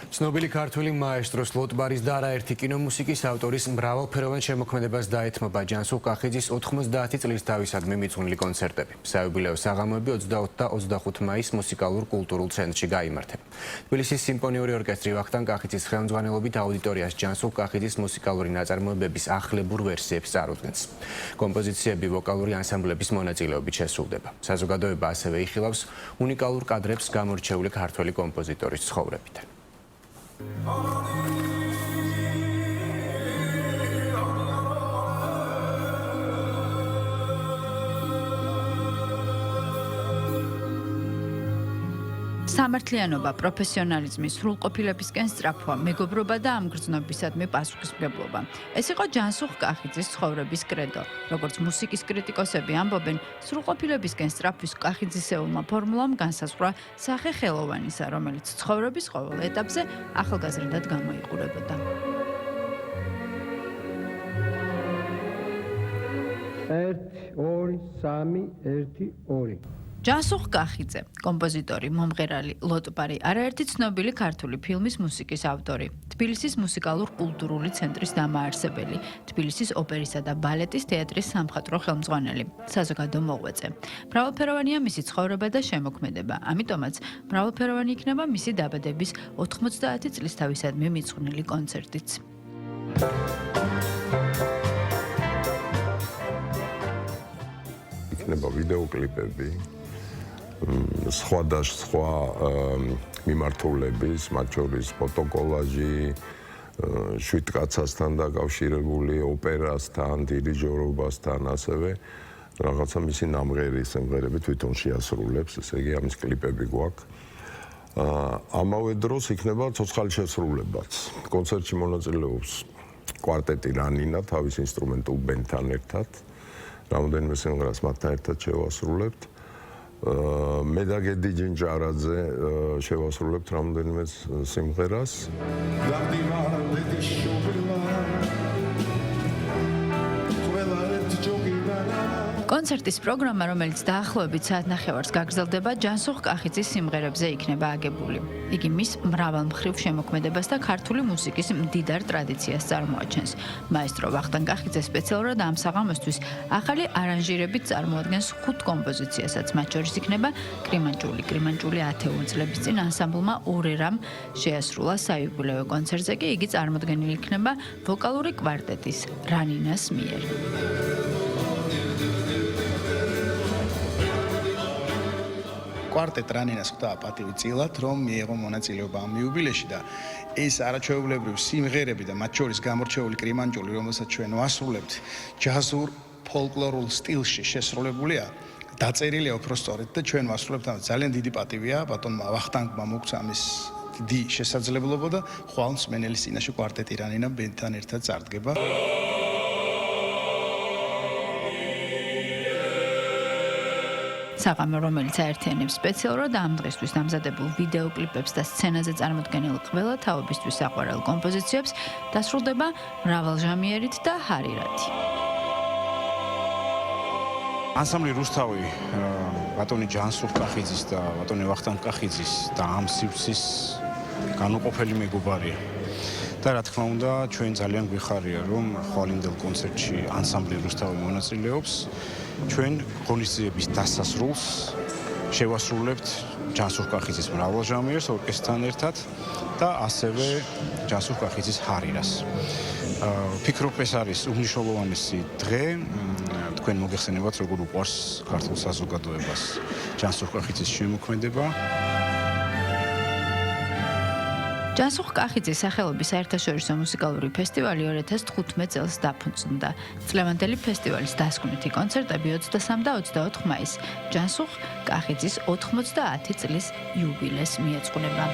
ცნობილი ქართული მაესტროს ლოტბარის და არაერთი კინომუსიკის ავტორის მრავალფეროვან შემოქმედებას დაეთმობა ჯანსუღ კახიძის 90 წლის თავისადმი მიძღვნილი კონცერტები. საიუბილეო საღამოები 24 და 25 მაისს მუსიკალურ კულტურულ ცენტრში გაიმართება. თბილისის სიმფონიური ორკესტრი ვახტანგ კახიძის ხელმძღვანელობით აუდიტორიას ჯანსუღ კახიძის მუსიკალური ნაწარმოებების ახლებურ ვერსიებს წარუდგენს. კომპოზიციები ვოკალური ანსამბლების მონაწილეობით შესრულდება. საზოგადოება ასევე იხილავს უნიკალურ კადრებს გამორჩეული ქართველი კომპოზიტორის ცხოვრებიდან. სამართლიანობა, პროფესიონალიზმი, სრულყოფილებისკენ სწრაფვა, მეგობრობა და ამ გრძნობისადმი პასუხისმგებლობა. ეს იყო ჯანსუღ კახიძის ცხოვრების კრედო. როგორც მუსიკის კრიტიკოსები ამბობენ, სრულყოფილებისკენ სწრაფვის კახიძისეულმა ფორმულამ განსაზღვრა სახე ხელოვანისა, რომელიც ცხოვრების ყოველ ეტაპზე ახალგაზრდად გამოიყურებოდა. ჯანსუღ კახიძე, კომპოზიტორი, მომღერალი, ლოტბარი, არაერთი ცნობილი ქართული ფილმის მუსიკის ავტორი, თბილისის მუსიკალურ-კულტურული ცენტრის დამაარსებელი, თბილისის ოპერისა და ბალეტის თეატრის სამხატვრო ხელმძღვანელი, საზოგადო მოღვაწე. მრავალფეროვანია მისი ცხოვრება და შემოქმედება, ამიტომაც მრავალფეროვანი იქნება მისი დაბადების 90 წლის თავისადმი მიძღვნილი კონცერტიც. იქნება ვიდეოკლიპები, სხვა მიმართულების, მათ შორის ფოტოკოლაჟი, შვიდკაცასთან დაკავშირებული, ოპერასთან, დირიჟორობასთან, ასევე რაღაცა მისი ნამღერი სიმღერები თვითონ შეასრულებს, ესე იგი ამის კლიპები გვაქვს. ამავე დროს იქნება ცოცხალი შესრულებაც. კონცერტში მონაწილეობს კვარტეტი რანინა თავის ინსტრუმენტულ ბენდთან ერთად. რამდენიმე სიმღერას მათთან ერთად შევასრულებთ. მე და გედი ჯინჯარაძე შევასრულებთ რამდენიმე სიმღერას. კონცერტის პროგრამა, რომელიც დაახლოებით საათნახევარს გაგრძელდება, ჯანსუღ კახიძის სიმღერებზე იქნება აგებული. იგი მის მრავალმხრივ შემოქმედებას და ქართული მუსიკის მდიდარ ტრადიციას წარმოაჩენს. მაესტრო ვახტანგ კახიძე სპეციალურად ამ საღამოსთვის ახალი არანჟირებით წარმოადგენს 5 კომპოზიციასაც, მათ შორის იქნება კრიმანჭული ათეულ წლების წინ ანსამბლმა ურერამ შეასრულა საიუბილეო კონცერტზე კი იგი წარმოდგენილი იქნება ვოკალური კვარტეტის რანინას მიერ. კვარტეტ რანინას ხვდა პატივი წილად, რომ მიიღო მონაწილეობა ამ იუბილეში და ეს არაჩვეულებრივი სიმღერები და მათ შორის გამორჩეული კრიმანჭული, რომელსაც ჩვენ ვასრულებთ, ჯაზურ ფოლკლორულ სტილში შესრულებულია, დაწერილია უფრო სწორედ და ჩვენ ვასრულებთ, ძალიან დიდი პატივია ბატონმა ვახტანგმა მოგცა ამის დიდი შესაძლებლობა და ხვალ მსმენელის წინაშე კვარტეტი რანინა ბენდთან ერთად წარდგება. საღამო, რომელიც აერთიანებს სპეციალურად ამ დღისთვის დამზადებულ ვიდეოკლიპებს და სცენაზე წარმოდგენილ ყველა თაობისთვის საყვარელ კომპოზიციებს, დასრულდება მრავალჟამიერით და ჰარირათი. ანსამბლი რუსთავი, ბატონი ჯანსუღ კახიძის და ბატონი ვახტანგ კახიძის და ამ სივრცის განუყოფელი მეგობარია. და რა თქმა უნდა, ჩვენ ძალიან გვიხარია, რომ ხვალინდელ კონცერტში ანსამბლი რუსთავი მონაწილეობს. ჩვენ ღონისძიების დასასრულს შევასრულებთ ჯანსუღ კახიძის მრავალჟამიერს ორკესტრთან ერთად და ასევე ჯანსუღ კახიძის ჰარირას. ვფიქრობ, ეს არის უმნიშვნელოვანესი დღე. თქვენ მოგეხსენებათ, როგორ უყვარს ქართულ საზოგადოებას ჯანსუღ კახიძის შემოქმედება. ჯანსუღ კახიძის სახელობის საერთაშორისო მუსიკალური ფესტივალი 2015 წელს დაფუძნდა. წლევანდელი ფესტივალის დასკვნითი კონცერტები 23 და 24 მაისს ჯანსუღ კახიძის 90 წლის იუბილეს მიეძღვნება.